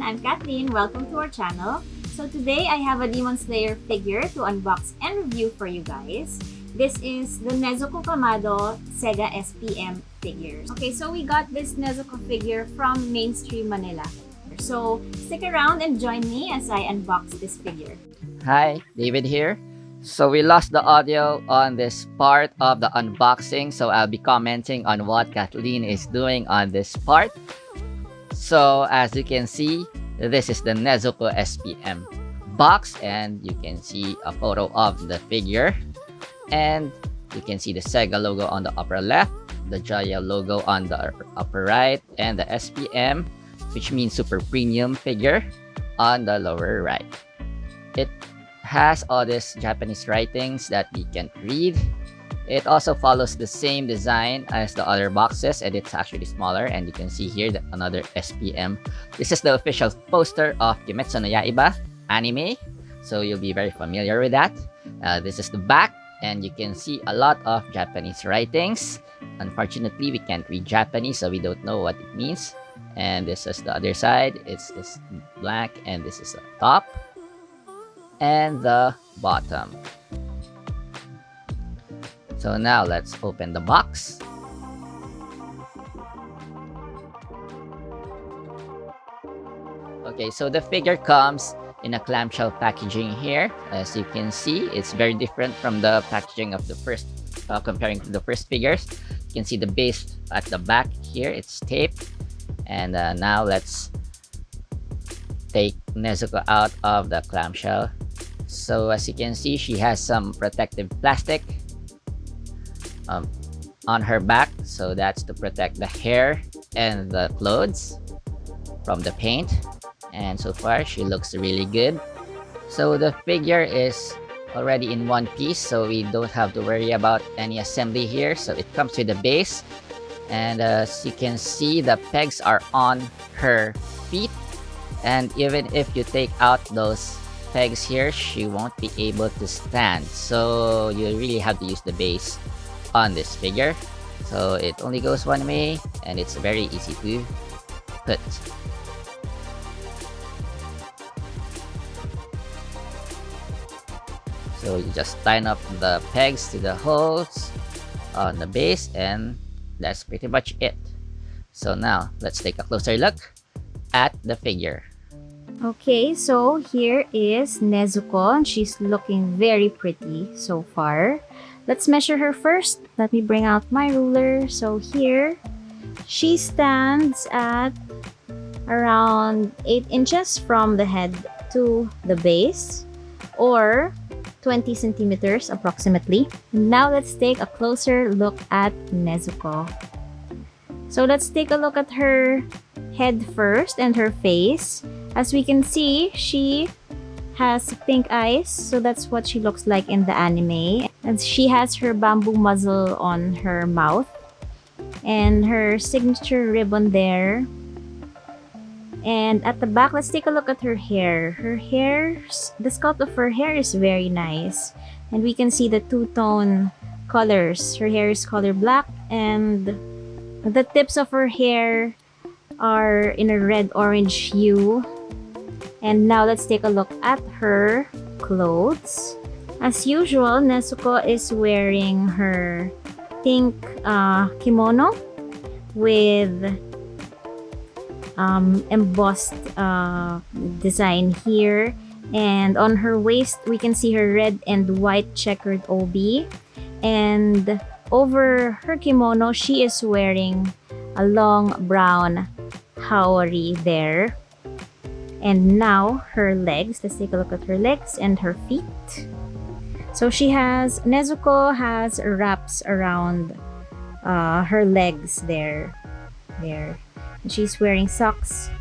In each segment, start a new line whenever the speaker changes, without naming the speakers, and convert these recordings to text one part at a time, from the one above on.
I'm Kathleen. Welcome to our channel. So today I have a Demon Slayer figure to unbox and review for you guys. This is the NEZUKO KAMADO SEGA SPM figures. Okay, so we got this NEZUKO figure from Mainstream Manila. So stick around and join me as I unbox this figure.
Hi, David here. So we lost the audio on this part of the unboxing, so I'll be commenting on what Kathleen is doing on this part. So as you can see, this is the NEZUKO SPM box, and you can see a photo of the figure, and you can see the SEGA logo on the upper left, the Jaya logo on the upper right, and the SPM, which means super premium figure, on the lower right. It has all these Japanese writings that we can't read. It also follows the same design as the other boxes, and it's actually smaller, and you can see here that another SPM. This is the official poster of Kimetsu No Yaiba anime, so you'll be very familiar with that. This is the back, and you can see a lot of Japanese writings. Unfortunately, we can't read Japanese, so we don't know what it means. And this is the other side. It's this black, and this is the top and the bottom. So now let's open the box. Okay, so the figure comes in a clamshell packaging here. As you can see, it's very different from the packaging of the first, comparing to the first figures. You can see the base at the back here, it's taped. And now let's take NEZUKO out of the clamshell. So as you can see, she has some protective plastic on her back, so that's to protect the hair and the clothes from the paint. And so far she looks really good. So the figure is already in one piece, so we don't have to worry about any assembly here. So it comes with the base, and as you can see, the pegs are on her feet, and even if you take out those pegs here, she won't be able to stand, so you really have to use the base on this figure. So it only goes one way, and it's very easy to put. So you just line up the pegs to the holes on the base, and that's pretty much it. So now let's take a closer look at the figure.
Okay, so here is NEZUKO, and she's looking very pretty so far. Let's measure her first. Let me bring out my ruler. So here, she stands at around 8 inches from the head to the base, or 20 centimeters approximately. Now let's take a closer look at NEZUKO. So let's take a look at her head first and her face. As we can see, she has pink eyes, so that's what she looks like in the anime. And she has her bamboo muzzle on her mouth and her signature ribbon there. And at the back, let's take a look at her hair. The sculpt of her hair is very nice, and we can see the two-tone colors. Her hair is color black, and the tips of her hair are in a red-orange hue. And now let's take a look at her clothes. As usual, NEZUKO is wearing her pink kimono with embossed design here. And on her waist, we can see her red and white checkered obi. And over her kimono, she is wearing a long brown haori there. And now her legs. Let's take a look at her legs and her feet. So NEZUKO has wraps around her legs there. And she's wearing socks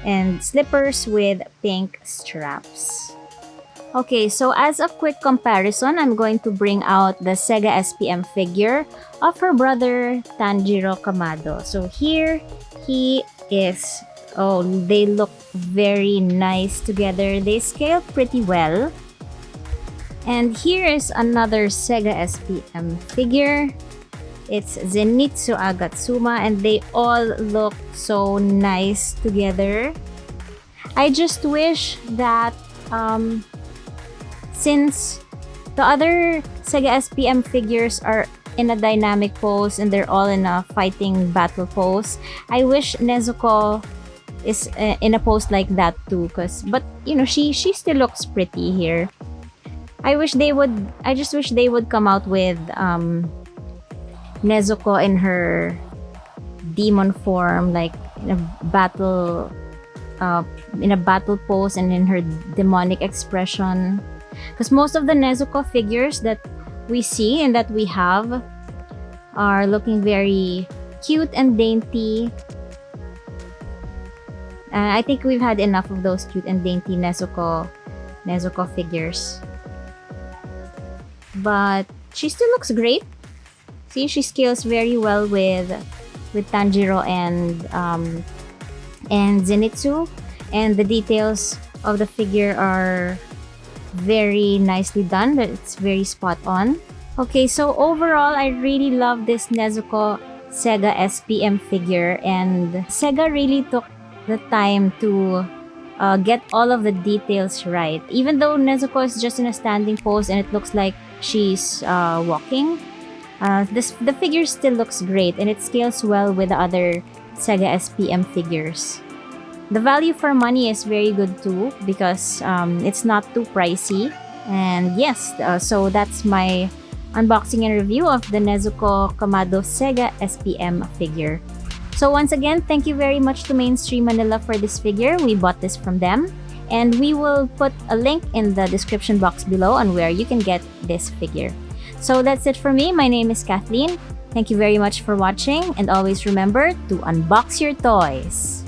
and slippers with pink straps. Okay, so as a quick comparison, I'm going to bring out the SEGA SPM figure of her brother Tanjiro Kamado. So here he is. Oh, they look very nice together. They scale pretty well. And here is another SEGA SPM figure. It's Zenitsu Agatsuma, and they all look so nice together. I just wish that since the other Sega SPM figures are in a dynamic pose and they're all in a fighting battle pose, I wish Nezuko is in a pose like that too. But you know, she still looks pretty here. I just wish they would come out with Nezuko in her demon form, like in a battle pose and in her demonic expression. Because most of the Nezuko figures that we see and that we have are looking very cute and dainty. I think we've had enough of those cute and dainty Nezuko figures. But she still looks great. See, she scales very well with Tanjiro and Zenitsu, and the details of the figure are very nicely done. It's very spot on. Okay, so overall, I really love this Nezuko Sega SPM figure, and Sega really took the time to get all of the details right. Even though Nezuko is just in a standing pose and it looks like she's walking, the figure still looks great and it scales well with the other Sega SPM figures. The value for money is very good too because it's not too pricey. And yes, so that's my unboxing and review of the Nezuko Kamado Sega SPM figure. So once again, thank you very much to Mainstream Manila for this figure. We bought this from them. And we will put a link in the description box below on where you can get this figure. So that's it for me. My name is Kathleen. Thank you very much for watching. And always remember to unbox your toys.